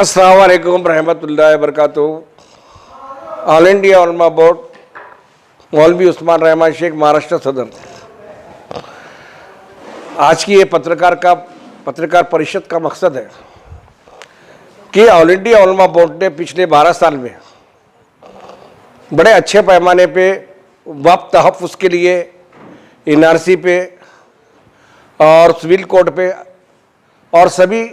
अस्सलाम वालेकुम रहमतुल्लाहि व बरकातुहू। ऑल इंडिया उलमा बोर्ड मौलवी उस्मान रहमान शेख महाराष्ट्र सदर। आज की ये पत्रकार परिषद का मकसद है कि ऑल इंडिया उलमा बोर्ड ने पिछले 12 साल में बड़े अच्छे पैमाने पे वक्फ तहफ़्फ़ुज़ के लिए NRC पे और सिविल कोड पे और सभी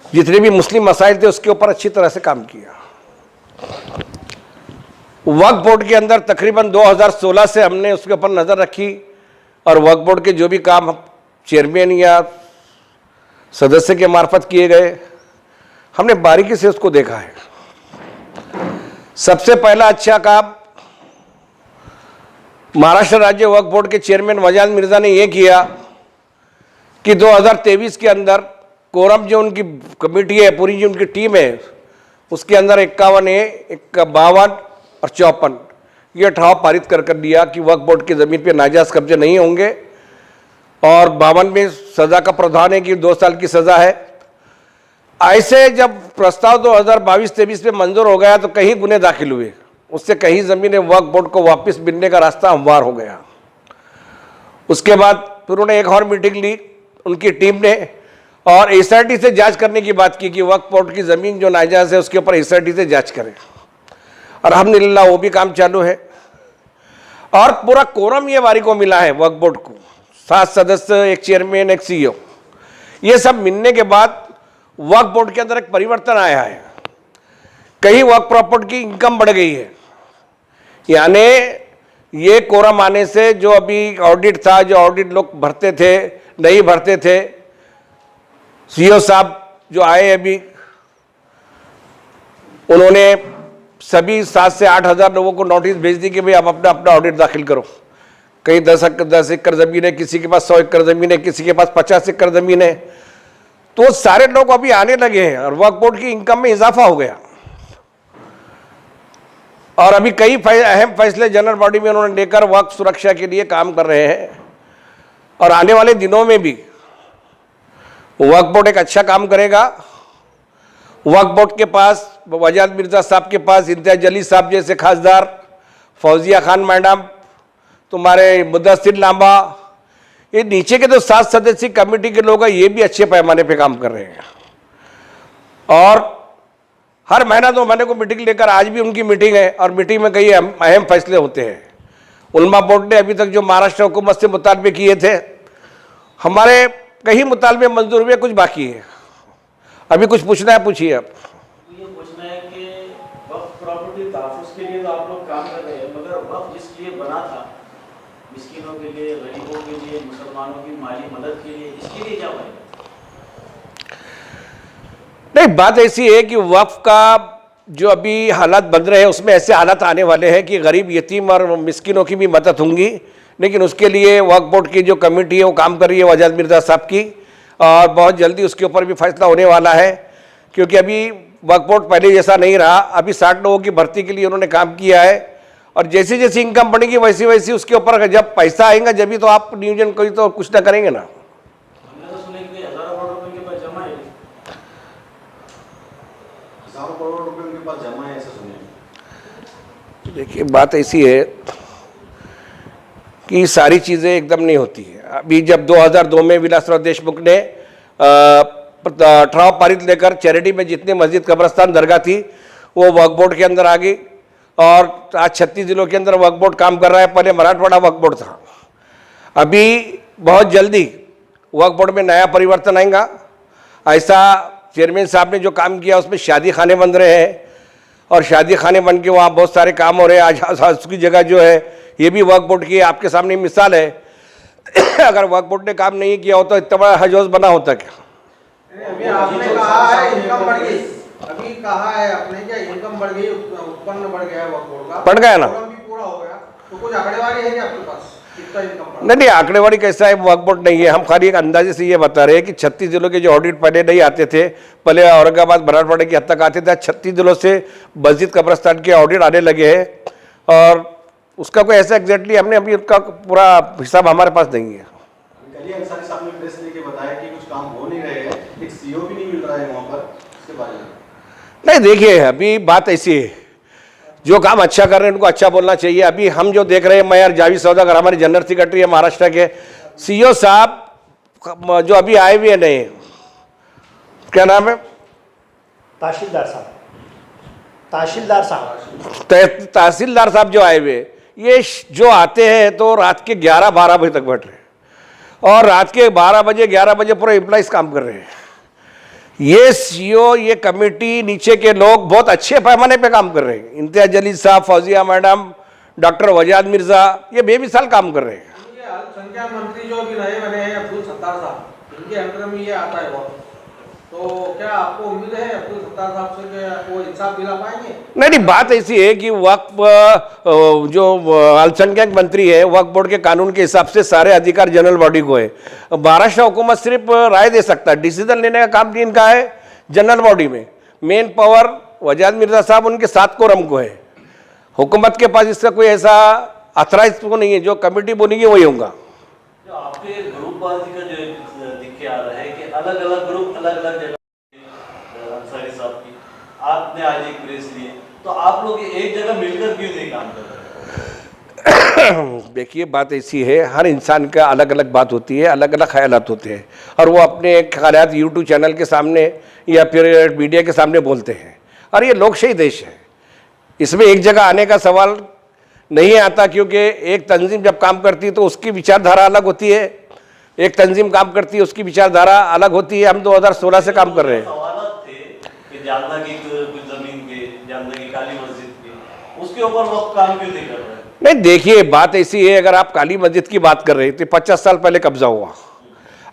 जितने भी मुस्लिम मसाइल थे उसके ऊपर अच्छी तरह से काम किया। वक्फ बोर्ड के अंदर तकरीबन 2016 से हमने उसके ऊपर नज़र रखी और वक्फ बोर्ड के जो भी काम चेयरमैन या सदस्य के मार्फत किए गए हमने बारीकी से उसको देखा है। सबसे पहला अच्छा काम महाराष्ट्र राज्य वक्फ बोर्ड के चेयरमैन वजाद मिर्ज़ा ने यह किया कि 2023 के अंदर कोरम जो उनकी कमेटी है, पूरी जो उनकी टीम है, उसके अंदर 51A, 52 और 54 ये ठराव पारित कर दिया कि वक्फ बोर्ड की ज़मीन पे नाजायज़ कब्जे नहीं होंगे और 52 में सज़ा का प्रावधान है कि 2 साल की सज़ा है। ऐसे जब प्रस्ताव 2022-23 में मंजूर हो गया तो कई गुने दाखिल हुए, उससे कई ज़मीनें वक्फ बोर्ड को वापस मिलने का रास्ता हमवार हो गया। उसके बाद फिर उन्होंने एक और मीटिंग ली उनकी टीम ने और SRT से जांच करने की बात की कि वक्फ बोर्ड की ज़मीन जो नाजायज़ है उसके ऊपर SRT से जांच करें और अल्हम्दुलिल्लाह वो भी काम चालू है। और पूरा कोरम ये वारी को मिला है वक्फ बोर्ड को, 7 सदस्य, एक चेयरमैन, एक CEO। ये सब मिलने के बाद वक्फ बोर्ड के अंदर एक परिवर्तन आया है। कहीं वक्फ प्रॉपर्टी की इनकम बढ़ गई है, यानी ये कोरम आने से जो अभी ऑडिट था, जो ऑडिट लोग भरते थे नहीं भरते थे, CEO साहब जो आए अभी उन्होंने सभी 7 से 8 हज़ार लोगों को नोटिस भेज दी कि भाई आप अपना अपना ऑडिट दाखिल करो। कहीं 10 एकड़ ज़मीन है, किसी के पास 100 एकड़ ज़मीन है, किसी के पास 50 एकड़ ज़मीन है, तो सारे लोग अभी आने लगे हैं और वक्फ बोर्ड की इनकम में इजाफा हो गया। और अभी कई अहम फैसले जनरल बॉडी में उन्होंने लेकर वक्फ सुरक्षा के लिए काम कर रहे हैं और आने वाले दिनों में भी वक्फ बोर्ड एक अच्छा काम करेगा। वक्फ बोर्ड के पास वजाद मिर्ज़ा साहब के पास इम्तियाज अली साहब जैसे खासदार, फौजिया खान मैडम, तुम्हारे मुदस्सिर लांबा, ये नीचे के जो 7 सदस्यीय कमेटी के लोग हैं ये भी अच्छे पैमाने पे काम कर रहे हैं और हर महीना 2 महीने को मीटिंग लेकर, आज भी उनकी मीटिंग है और मीटिंग में कई अहम फैसले होते हैं। उलमा बोर्ड ने अभी तक जो महाराष्ट्र हुकूमत से मुतालबे किए थे, हमारे कई मुतालबे मंजूर हुए, कुछ बाकी है। अभी कुछ पूछना है, पूछिए आप। ये पूछना है कि वक्फ प्रॉपर्टी तहफ़्फ़ुज़ के लिए तो आप लोग काम कर रहे हैं, मगर वक्फ जिसके लिए बना था, मिस्किनों के लिए, गरीबों के लिए, मुसलमानों की माली मदद के लिए, इसके लिए क्या बनेगा? नहीं, बात ऐसी है कि वक्फ का जो अभी हालात बन रहे हैं उसमें ऐसे हालात आने वाले हैं कि गरीब, यतीम और मिस्किनों की भी मदद होंगी, लेकिन उसके लिए वक्फ बोर्ड की जो कमेटी है वो काम कर रही है वजाद मिर्ज़ा साहब की और बहुत जल्दी उसके ऊपर भी फैसला होने वाला है। क्योंकि अभी वक्फ बोर्ड पहले जैसा नहीं रहा, अभी 60 लोगों की भर्ती के लिए उन्होंने काम किया है और जैसी जैसी इनकम बढ़ेगी वैसी वैसी उसके ऊपर जब पैसा आएगा जब भी तो आप नियोजन कोई तो कुछ ना करेंगे ना। हमने तो सुना कि हज़ारों करोड़ रुपए के पास जमा है, हज़ारों करोड़ रुपए उनके पास जमा है, ऐसा सुने। देखिए, बात ऐसी है कि सारी चीज़ें एकदम नहीं होती है। अभी जब 2002 में विलासराव देशमुख ने ठराव पारित लेकर चैरिटी में जितने मस्जिद, कब्रस्तान, दरगाह थी वो वक्फ बोर्ड के अंदर आ गई और आज 36 जिलों के अंदर वक्फ बोर्ड काम कर रहा है। पहले मराठवाड़ा वक्फ बोर्ड था, अभी बहुत जल्दी वक्फ बोर्ड में नया परिवर्तन आएगा। ऐसा चेयरमैन साहब ने जो काम किया उसमें शादी खाने बन रहे हैं और शादी खाने बन के वहाँ बहुत सारे काम हो रहे हैं। आज उसकी जगह जो है ये भी वक्फ बोर्ड की आपके सामने मिसाल है। अगर वक्फ बोर्ड ने काम नहीं किया होता तो इतना बड़ा हज हौज बना होता क्या? अभी आपने कहा है इनकम बढ़ गई, अभी कहा है आपने क्या इनकम बढ़ गई, उत्पन्न बढ़ गया है वक्फ बोर्ड का, बढ़ गया ना, भी पूरा हो गया, तो कुछ आंकड़ेवारी है क्या आपके पास कितना इनकम बढ़ा? नहीं, आंकड़ेवारी कैसा है, वक्फ बोर्ड नहीं है। हम खाली एक अंदाजे से ये बता रहे हैं कि 36 जिलों के जो ऑडिट पहले नहीं आते थे, पहले औरंगाबाद, मराठवाड़ा की हद तक आते थे, 36 जिलों से मस्जिद, कब्रस्तान के ऑडिट आने लगे हैं और उसका कोई ऐसा एग्जैक्टली हमने अभी उसका पूरा हिसाब हमारे पास नहीं है। अंसारी साहब ने प्रेस लेके बताया कि कुछ काम हो नहीं रहे हैं, एक CEO भी नहीं मिल रहा है वहाँ पर, इसके बारे में? नहीं देखिए, अभी बात ऐसी है, जो काम अच्छा कर रहे हैं उनको अच्छा बोलना चाहिए। अभी हम जो देख रहे हैं, मैं और जावेद सौदागर हमारे जनरल सेक्रेटरी है महाराष्ट्र के, सीईओ साहब जो अभी आए हुए हैं नए, क्या नाम है, तहसीलदार साहब, तहसीलदार साहब, तहसीलदार साहब जो आए हुए, ये जो आते हैं तो रात के 11-12 बजे तक बैठ रहे हैं और रात के 12 बजे 11 बजे पूरे एम्प्लॉइज काम कर रहे हैं। ये सीईओ, ये कमेटी, नीचे के लोग बहुत अच्छे पैमाने पे काम कर रहे हैं। इम्तियाज जलील साहब, फौजिया मैडम, डॉक्टर वजाद मिर्जा, ये बेमिसाल काम कर रहे हैं। ये अल्पसंख्यक मंत्री जो भी नए बने हैं अब्दुल सत्तार साहब, इनके अंडर में ये आता है बहुत, तो क्या आपको उम्मीद है अब्दुल सत्तार साहब से कि वो इंसाफ दिला पाएंगे? नहीं, बात ऐसी है कि वक्फ जो अल्पसंख्यक मंत्री है, वक्फ बोर्ड के कानून के हिसाब से सारे अधिकार जनरल बॉडी को है। महाराष्ट्र हुकूमत सिर्फ राय दे सकता है, डिसीजन लेने का काम इनका है जनरल बॉडी में। मेन पावर वजाद मिर्जा साहब उनके 7 कोरम को है, हुकूमत के पास इसका कोई ऐसा अथराइज को नहीं है। जो कमेटी बनेगी वही होगा। जो आपके ग्रुपबाजी का जो दिख के आ रहा है कि अलग अलग ग्रुप अलग अलग जगह, अंसारी साहब की आपने आज एक प्रेस ली, तो आप लोग एक जगह मिलकर क्यों नहीं काम कर रहे? देखिए, बात ऐसी है, हर इंसान का अलग अलग बात होती है, अलग अलग ख्यालात होते हैं और वो अपने ख्यालात यूट्यूब चैनल के सामने या फिर मीडिया के सामने बोलते हैं। और ये लोकशाही देश है, इसमें एक जगह आने का सवाल नहीं आता, क्योंकि एक तंजीम जब काम करती है तो उसकी विचारधारा अलग होती है, एक तंजीम काम करती है उसकी विचारधारा अलग होती है। हम 2016 से काम कर रहे हैं। सवाल थे कि जालना की कुछ जमीन के, जालना की काली मस्जिद के, उसके ऊपर वक्त काम क्यों नहीं कर रहे? नहीं देखिए, बात ऐसी है, अगर आप काली मस्जिद की बात कर रहे थे, 50 साल पहले कब्जा हुआ।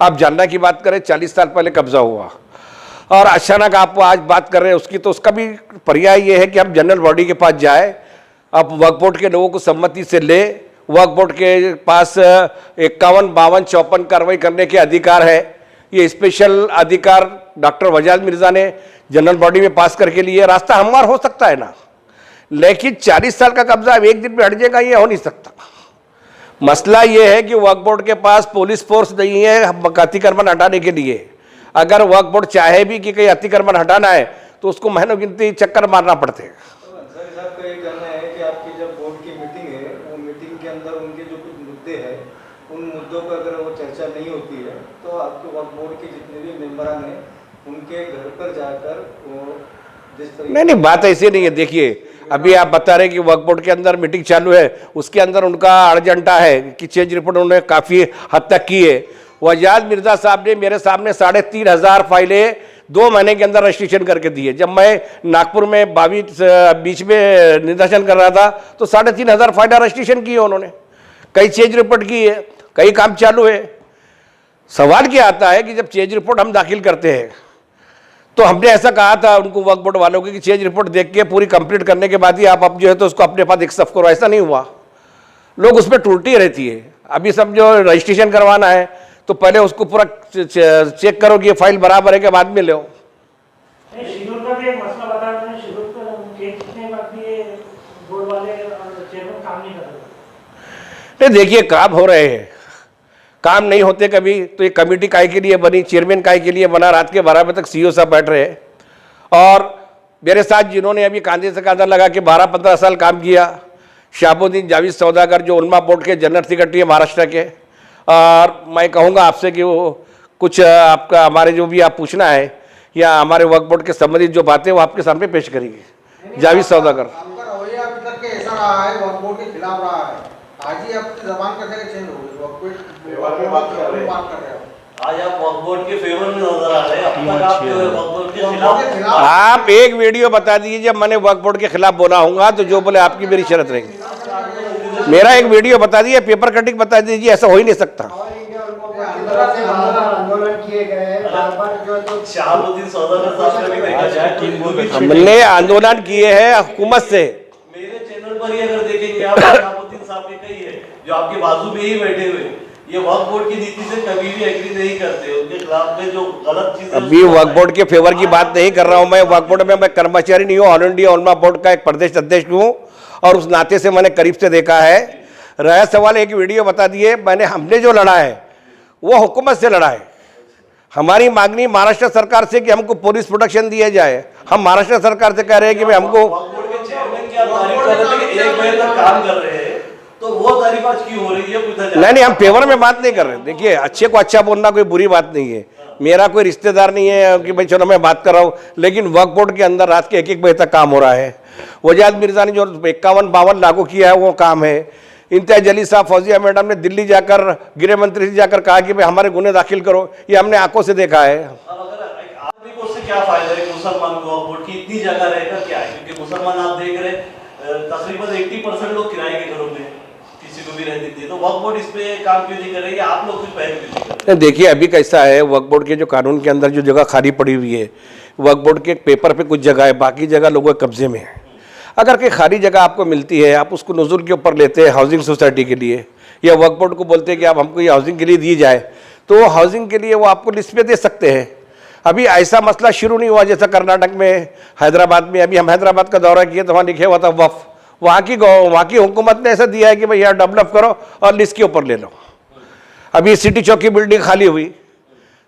आप जालना की बात करें, 40 साल पहले कब्जा हुआ। और अचानक आप आज बात कर रहे हैं उसकी, तो उसका भी पर्याय ये है कि हम जनरल बॉडी के पास जाए, आप वक्फ बोर्ड के लोगों को सम्मति से ले। वक्फ बोर्ड के पास 51, 52, 54 कार्रवाई करने के अधिकार है। ये स्पेशल अधिकार डॉक्टर वजाद मिर्जा ने जनरल बॉडी में पास करके लिए। रास्ता हमवार हो सकता है ना, लेकिन 40 साल का कब्जा एक दिन में हट जाएगा, ये हो नहीं सकता। मसला ये है कि वक्फ बोर्ड के पास पुलिस फोर्स नहीं है अतिक्रमण हटाने के लिए। अगर वक्फ बोर्ड चाहे भी कि कहीं अतिक्रमण हटाना है तो उसको महीनों गिनती चक्कर मारना पड़ते हैं। अंसारी साहब का ये कहना है कि आपकी जब बोर्ड की मीटिंग है, वो मीटिंग के अंदर उनके जो कुछ मुद्दे हैं, उन मुद्दों पर अगर वो चर्चा नहीं होती है तो आपके वक्फ बोर्ड के जितने भी मेंबरान हैं उनके घर पर जाकर वो जिस तरीके नहीं, बात ऐसी नहीं है। देखिए, अभी आप बता रहे कि वक्फ बोर्ड के अंदर मीटिंग चालू है, उसके अंदर उनका अर्जेंटा है कि चेंज रिपोर्ट उन्होंने काफ़ी हद तक की है। वजाद मिर्जा साहब ने मेरे सामने 3,500 फाइलें 2 महीने के अंदर रजिस्ट्रेशन करके दी है। जब मैं नागपुर में 22 बीच में निदर्शन कर रहा था तो 3,500 फाइलें रजिस्ट्रेशन की है उन्होंने, कई चेंज रिपोर्ट की है, कई काम चालू है। सवाल क्या आता है कि जब चेंज रिपोर्ट हम दाखिल करते हैं तो हमने ऐसा कहा था उनको वक्फ बोर्ड वालों को कि चेंज रिपोर्ट देख के पूरी कंप्लीट करने के बाद ही आप अब जो है तो उसको अपने पास एक्सेप्ट करो। ऐसा नहीं हुआ, लोग उसमें त्रुटि रहती है। अभी सब जो रजिस्ट्रेशन करवाना है तो पहले उसको पूरा चेक करो कि ये फाइल बराबर है कि बाद में लो। शेड्यूल का भी एक मसला बता रहे हैं, शेड्यूल का चेंज करने के बाद भी ये बोर्ड वाले और चेयरमैन काम नहीं कर रहे। नहीं देखिए, काम हो रहे हैं, काम नहीं होते कभी। तो ये कमेटी काय के लिए बनी, चेयरमैन काय के लिए बना, रात के 12 बजे तक सीईओ साहब बैठ रहे हैं। और मेरे साथ जिन्होंने अभी कांधे से कांधा लगा के 12-15 साल काम किया, शहाबुद्दीन जावेद सौदागर जो उलमा बोर्ड के जनरल सेक्रेटरी है महाराष्ट्र के। और मैं कहूँगा आपसे कि वो कुछ आपका हमारे जो भी आप पूछना है या हमारे वक्फ बोर्ड के संबंधित जो बातें वो आपके सामने पेश करेंगे। जावेद सौदागर, आपका रवैया अभी तक के ऐसा रहा है, वक्फ बोर्ड के खिलाफ रहा है, आज ही आपकी जबान कैसे चेंज हो गई? वक्फ बोर्ड की बात कर रहे हो, आज आप वक्फ बोर्ड के फेवर में नजर आ रहे हैं, अब तक आप जो है वक्फ बोर्ड के खिलाफ। आप एक वीडियो बता दीजिए जब मैंने वक्फ बोर्ड के खिलाफ बोला होगा तो जो बोले आपकी मेरी शर्त रहेगी। मेरा एक वीडियो बता दीजिए, पेपर कटिंग बता दीजिए, ऐसा हो ही नहीं सकता। आंदोलन किए गए हैं, शहाबुद्दीन सौदागर साहब का भी देखा जाए तो वो भी हमने आंदोलन किए हैं हुकूमत से। मेरे चैनल पर ही अगर देखेंगे आप, शहाबुद्दीन साहब के कई है जो आपके बाजू में ही बैठे हुए, ये वक्फ बोर्ड की नीति से कभी भी एग्री नहीं करते, उनके खिलाफ में जो गलत चीजें। अभी वक्फ बोर्ड के फेवर की बात नहीं कर रहा हूं मैं। वक्फ बोर्ड में मैं कर्मचारी नहीं हूँ, ऑल इंडिया उलमा बोर्ड का एक प्रदेश अध्यक्ष हूँ और उस नाते से मैंने करीब से देखा है। रहा सवाल, एक वीडियो बता दिए, हमने जो लड़ा है वो हुकूमत से लड़ा है, हमारी मांगनी महाराष्ट्र सरकार से कि हमको पुलिस प्रोटेक्शन दिया जाए। हम महाराष्ट्र सरकार से कह रहे हैं कि भाई हमको वक्फ बोर्ड के चेयरमैन की आप तारीफ कर रहे थे कि 1 बजे तक काम कर रहे हैं, तो वो तारीफ आज क्यों हो रही है पूछा जाए? नहीं, हम फेवर में बात नहीं कर रहे। देखिए, अच्छे को अच्छा बोलना कोई बुरी बात नहीं है। मेरा कोई रिश्तेदार नहीं है कि भाई चलो मैं बात कर रहा हूँ, लेकिन वक्फ बोर्ड के अंदर रात के 1-1 बजे तक काम हो रहा है। वजाद मिर्जा ने जो 51-52 लागू किया है वो काम है। इम्तियाज जली साहब, फौजिया मैडम ने दिल्ली जाकर गृह मंत्री से जाकर कहा कि भाई हमारे गुने दाखिल करो, ये हमने आंखों से देखा है। अब अगर आदमी को उससे क्या फायदा है मुसलमान को वक्फ बोर्ड की इतनी जगह रहकर क्या है? क्योंकि मुसलमान आप देख रहे तकरीबन 80% लोग किराए के घरों में किसी को भी रहती थी, तो वक्फ बोर्ड इस पे काम क्यों नहीं कर रही है? आप लोग कुछ पहल क्यों नहीं कर रहे? देखिए, अभी कैसा है, वक्फ बोर्ड के जो कानून के अंदर जो जगह खाली पड़ी हुई है, वक्फ बोर्ड के पेपर पे कुछ जगह है, बाकी जगह लोगों के कब्जे में है। अगर कोई खाली जगह आपको मिलती है, आप उसको नजुल के ऊपर लेते हैं हाउसिंग सोसाइटी के लिए, या वक्फ बोर्ड को बोलते हैं कि आप हमको ये हाउसिंग के लिए दी जाए, तो वो हाउसिंग के लिए वो आपको लिस्ट पे दे सकते हैं। अभी ऐसा मसला शुरू नहीं हुआ जैसा कर्नाटक में, हैदराबाद में। अभी हम हैदराबाद का दौरा किए तो वहाँ लिखे हुआ था वक्फ। वहाँ की हुकूमत ने ऐसा दिया है कि भाई यार डेवलप करो और लिस्ट के ऊपर ले लो। अभी सिटी चौक की बिल्डिंग खाली हुई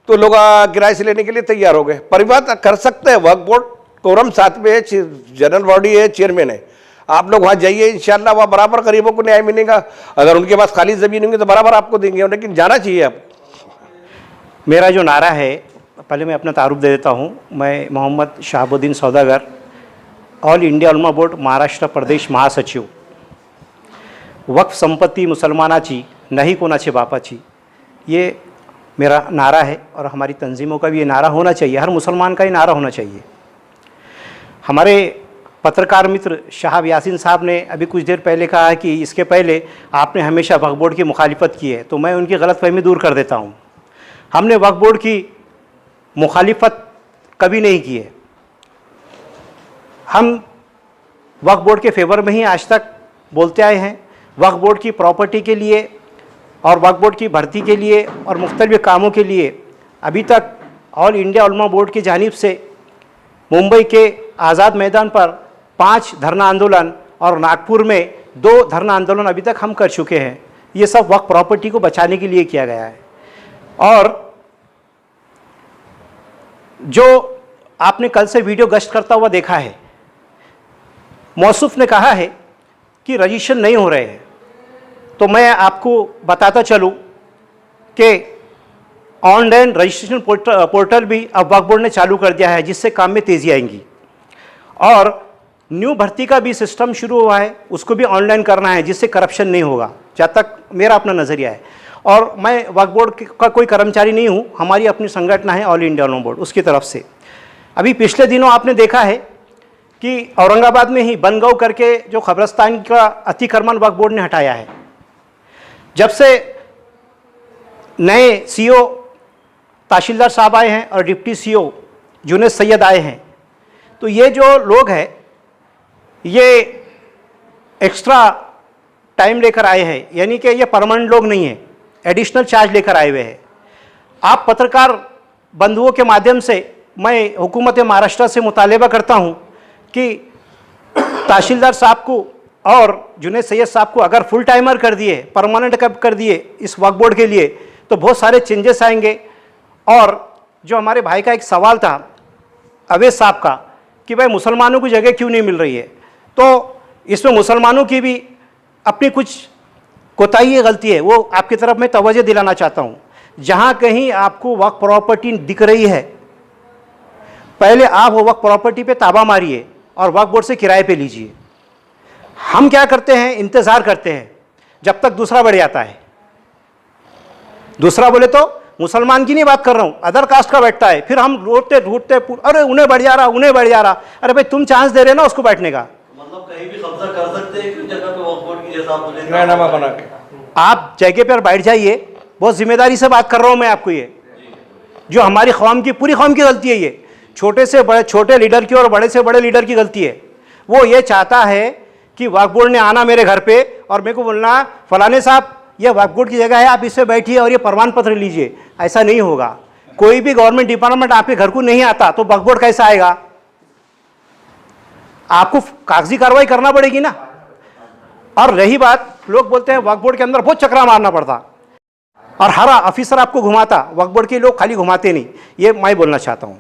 तो लोग किराए से लेने के लिए तैयार हो गए। परिवार कर सकते हैं, वक्फ बोर्ड कोरम साथ में है, जनरल बॉडी है, चेयरमैन है। आप लोग वहाँ जाइए, इंशाल्लाह वहाँ बराबर गरीबों को न्याय मिलेगा। अगर उनके पास खाली ज़मीन होंगी तो बराबर आपको देंगे, लेकिन जाना चाहिए आप। मेरा जो नारा है, पहले मैं अपना तारुफ दे देता हूँ। मैं मोहम्मद शहाबुद्दीन सौदागर, ऑल इंडिया उलमा बोर्ड महाराष्ट्र प्रदेश महासचिव। वक्फ संपत्ती मुसलमानाची नहीं कोणाचे बापाची, ये मेरा नारा है और हमारी तंजीमों का भी ये नारा होना चाहिए, हर मुसलमान का ये नारा होना चाहिए। हमारे पत्रकार मित्र शहाब यासीन साहब ने अभी कुछ देर पहले कहा है कि इसके पहले आपने हमेशा वक्फ बोर्ड की मुखालिफत की है, तो मैं उनकी गलतफहमी दूर कर देता हूँ। हमने वक्फ बोर्ड की मुखालिफत कभी नहीं की है। हम वक्फ बोर्ड के फेवर में ही आज तक बोलते आए हैं। वक्फ बोर्ड की प्रॉपर्टी के लिए और वक्फ बोर्ड की भर्ती के लिए और मुख्तलिफ कामों के लिए अभी तक ऑल इंडिया उलमा बोर्ड की जानिब से मुंबई के आज़ाद मैदान पर 5 धरना आंदोलन और नागपुर में 2 धरना आंदोलन अभी तक हम कर चुके हैं। ये सब वक्फ प्रॉपर्टी को बचाने के लिए किया गया है। और जो आपने कल से वीडियो गश्त करता हुआ देखा है, मौसूफ ने कहा है कि रजिस्ट्रेशन नहीं हो रहे हैं, तो मैं आपको बताता चलूं कि ऑनलाइन रजिस्ट्रेशन पोर्टल भी अब वक्फ बोर्ड ने चालू कर दिया है, जिससे काम में तेज़ी आएंगी। और न्यू भर्ती का भी सिस्टम शुरू हुआ है, उसको भी ऑनलाइन करना है, जिससे करप्शन नहीं होगा, जहाँ तक मेरा अपना नज़रिया है। और मैं वक्फ बोर्ड का कोई कर्मचारी नहीं हूँ, हमारी अपनी संगठन है ऑल इंडिया उलमा बोर्ड, उसकी तरफ से। अभी पिछले दिनों आपने देखा है कि औरंगाबाद में ही बनगांव करके जो कब्रस्तान का अतिक्रमण वक्फ बोर्ड ने हटाया है। जब से नए सीओ तहसीलदार साहब आए हैं और डिप्टी सीओ जुनेद सैयद आए हैं, तो ये जो लोग हैं ये एक्स्ट्रा टाइम लेकर आए हैं, यानी कि ये परमानेंट लोग नहीं हैं, एडिशनल चार्ज लेकर आए हुए हैं। आप पत्रकार बंधुओं के माध्यम से मैं हुकूमत महाराष्ट्र से मुतालबा करता हूं कि तहसीलदार साहब को और जुनेद सैयद साहब को अगर फुल टाइमर कर दिए, परमानेंट कर दिए इस वक्फ बोर्ड के लिए, तो बहुत सारे चेंजेस आएंगे। और जो हमारे भाई का एक सवाल था अवैध साहब का कि भाई मुसलमानों की जगह क्यों नहीं मिल रही है, तो इसमें मुसलमानों की भी अपनी कुछ कोताही गलती है, वो आपकी तरफ मैं तवज्जो दिलाना चाहता हूँ। जहाँ कहीं आपको वक्फ प्रॉपर्टी दिख रही है, पहले आप वो वक्फ प्रॉपर्टी पे ताबा मारिए और वक्फ बोर्ड से किराए पे लीजिए। हम क्या करते हैं, इंतज़ार करते हैं जब तक दूसरा बढ़ जाता है। दूसरा बोले तो मुसलमान की नहीं बात कर रहा हूँ, अदर कास्ट का बैठता है, फिर हम रोते ढूंढते, अरे उन्हें बढ़ जा रहा, उन्हें बढ़ जा रहा। अरे भाई तुम चांस दे रहे ना उसको बैठने का, मतलब कहीं भी कब्जा कर सकते हैं कि जगह पे वक्फ बोर्ड की जैसा आप रहनुमा बना के आप जगह पर बैठ जाइए। बहुत जिम्मेदारी से बात कर रहा हूँ मैं आपको। ये जो हमारी कौम की, पूरी कौम की गलती है, ये छोटे से बड़े, छोटे लीडर की और बड़े से बड़े लीडर की गलती है। वो ये चाहता है कि वक्फ बोर्ड ने आना मेरे घर पे और मेरे को बोलना फलाने साहब ये वक्फ बोर्ड की जगह है, आप इससे बैठिए और ये प्रमाण पत्र लीजिए। ऐसा नहीं होगा। कोई भी गवर्नमेंट डिपार्टमेंट आपके घर को नहीं आता तो वक्फ बोर्ड कैसा आएगा? आपको कागजी कार्रवाई करना पड़ेगी ना। और रही बात, लोग बोलते हैं वक्फ बोर्ड के अंदर बहुत चक्रा मारना पड़ता। और हर ऑफिसर आपको घुमाता, वक्फ बोर्ड के लोग खाली घुमाते नहीं, ये मैं बोलना चाहता हूँ।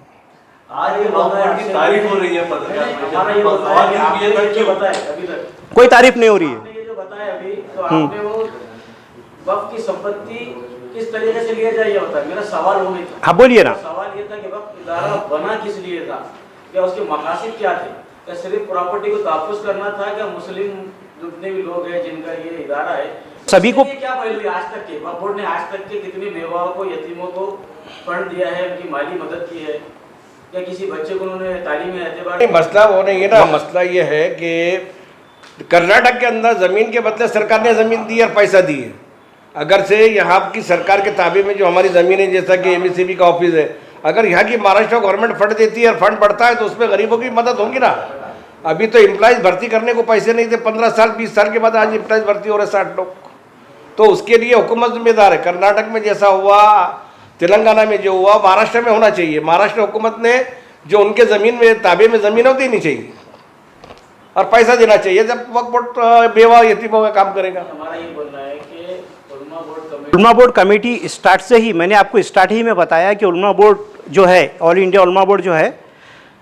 आज ये वक्फ बोर्ड की तारीफ हो रही है पत्रकार में, हमारा ये बताया कि आपने जो बताया अभी तक, कोई तारीफ नहीं हो रही है। आपने ये जो बताया अभी, तो आपने वो वक्फ की संपत्ति किस तरीके से लिया जाए ये बताया। मेरा सवाल वो नहीं था। हाँ बोलिए ना। सवाल ये था कि वक्फ इदारा बना किस लिए था, क्या उसके मकासद क्या थे? क्या सिर्फ प्रॉपर्टी को तहफ़्फ़ुज़ करना था? क्या मुस्लिम जितने भी लोग हैं जिनका ये इदारा है सभी को, क्या पहले आज तक के वक्फ बोर्ड ने आज तक के कितने बेवाओं को, यतीमों को फंड दिया है, उनकी माली मदद की है? क्या किसी बच्चे को उन्होंने तालीम एतबार? नहीं, मसला वो नहीं है ना। मसला ये है कि कर्नाटक के अंदर ज़मीन के बदले सरकार ने ज़मीन दी और पैसा दी है। अगर से यहाँ की सरकार के ताबे में जो हमारी ज़मीन है, जैसा कि एमएससीबी का ऑफिस है, अगर यहाँ की महाराष्ट्र गवर्नमेंट फंड देती है और फंड बढ़ता है तो उसमें गरीबों की मदद होगी ना। अभी तो एम्प्लॉयज़ भर्ती करने को पैसे नहीं थे, 15 साल 20 साल के बाद आज एम्प्लॉयज़ भर्ती हो रहे 60 लोग। तो उसके लिए हुकूमत जिम्मेदार है। कर्नाटक में जैसा हुआ, तेलंगाना में जो हुआ, महाराष्ट्र में होना चाहिए। महाराष्ट्र हुकूमत ने जो उनके ज़मीन में ताबे में ज़मीन होती नहीं चाहिए और पैसा देना चाहिए जब वक्फ बोर्ड बेवा यतीमों का काम करेगा। हमारा ये बोलना है कि उलमा बोर्ड कमेटी स्टार्ट से ही, मैंने आपको स्टार्ट ही में बताया कि उलमा बोर्ड जो है, ऑल इंडिया उलमा बोर्ड जो है,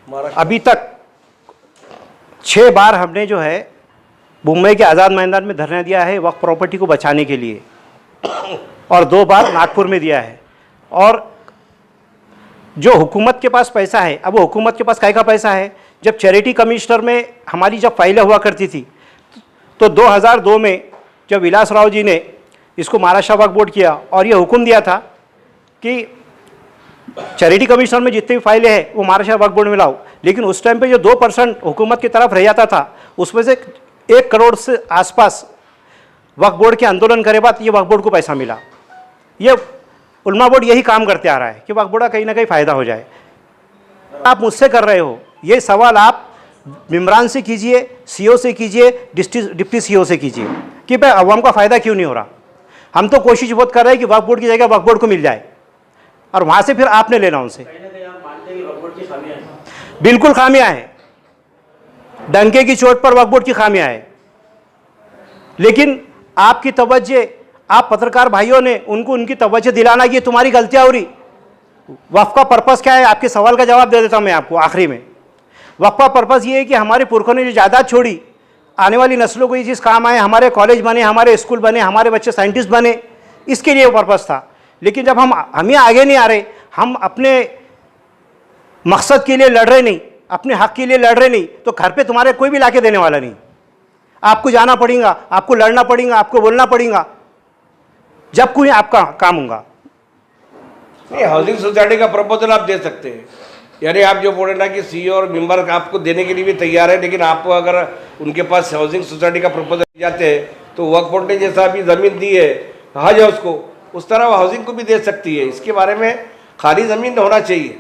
अभी तक 6 बार हमने जो है मुंबई के आज़ाद मैदान में धरना दिया है वक्फ प्रॉपर्टी को बचाने के लिए, और 2 बार नागपुर में दिया है। और जो हुकूमत के पास पैसा है, अब वो हुकूमत के पास काय का पैसा है? जब चैरिटी कमिश्नर में हमारी जब फाइलें हुआ करती थी तो 2002 में जब विलास राव जी ने इसको महाराष्ट्र वक्फ बोर्ड किया और ये हुक्म दिया था कि चैरिटी कमिश्नर में जितनी भी फाइलें हैं वो महाराष्ट्र वक्फ बोर्ड में लाओ, लेकिन उस टाइम पे जो 2% हुकूमत की तरफ रह जाता था उसमें से 1 करोड़ से आसपास वक्फ बोर्ड के आंदोलन करे बाद ये वक्फ बोर्ड को पैसा मिला। ये उलमा बोर्ड यही काम करते आ रहा है कि वक्फ बोर्ड का कहीं ना कहीं फ़ायदा हो जाए। आप मुझसे कर रहे हो ये सवाल, आप मेम्बरान से कीजिए, सीओ से कीजिए, डिप्टी सीओ से कीजिए कि भाई अवाम का फ़ायदा क्यों नहीं हो रहा। हम तो कोशिश बहुत कर रहे हैं कि वक्फ बोर्ड की जगह वक्फ बोर्ड को मिल जाए और वहाँ से फिर आपने लेना उनसे। कहीं ना कहीं आप मानते हैं कि वक्फ बोर्ड की खामियां हैं? बिल्कुल खामियां हैं, डंके की चोट पर वक्फ बोर्ड की खामियां हैं, लेकिन आपकी तवज्जो, आप पत्रकार भाइयों ने उनको उनकी तवज्जो दिलाना कि ये तुम्हारी गलतियां हो रही। वक्फ का पर्पज़ क्या है? आपके सवाल का जवाब दे देता हूं मैं आपको आखिरी में। वक्फ का पर्पज़ ये है कि हमारे पुरखों ने जो जायदाद छोड़ी, आने वाली नस्लों को ये चीज़ काम आए, हमारे कॉलेज बने, हमारे स्कूल बने, हमारे बच्चे साइंटिस्ट बने, इसके लिए वो पर्पज़ था। लेकिन जब हम ही आगे नहीं आ रहे, हम अपने मकसद के लिए लड़ रहे नहीं, अपने हक के लिए लड़ रहे नहीं, तो घर पे तुम्हारे कोई भी लाके देने वाला नहीं। आपको जाना पड़ेगा, आपको लड़ना पड़ेगा, आपको बोलना पड़ेगा, जब कोई आपका काम होगा। नहीं, हाउसिंग सोसाइटी का प्रपोजल आप दे सकते हैं। यानी आप जो बोले ना कि सीईओ और मेंबर आपको देने के लिए भी तैयार है, लेकिन आपको अगर उनके पास हाउसिंग सोसाइटी का प्रपोजल जाते हैं तो वक्फ बोर्ड ने जैसा अभी ज़मीन दी है हज है उसको, उस तरह वो हाउसिंग को भी दे सकती है। इसके बारे में खाली ज़मीन होना चाहिए।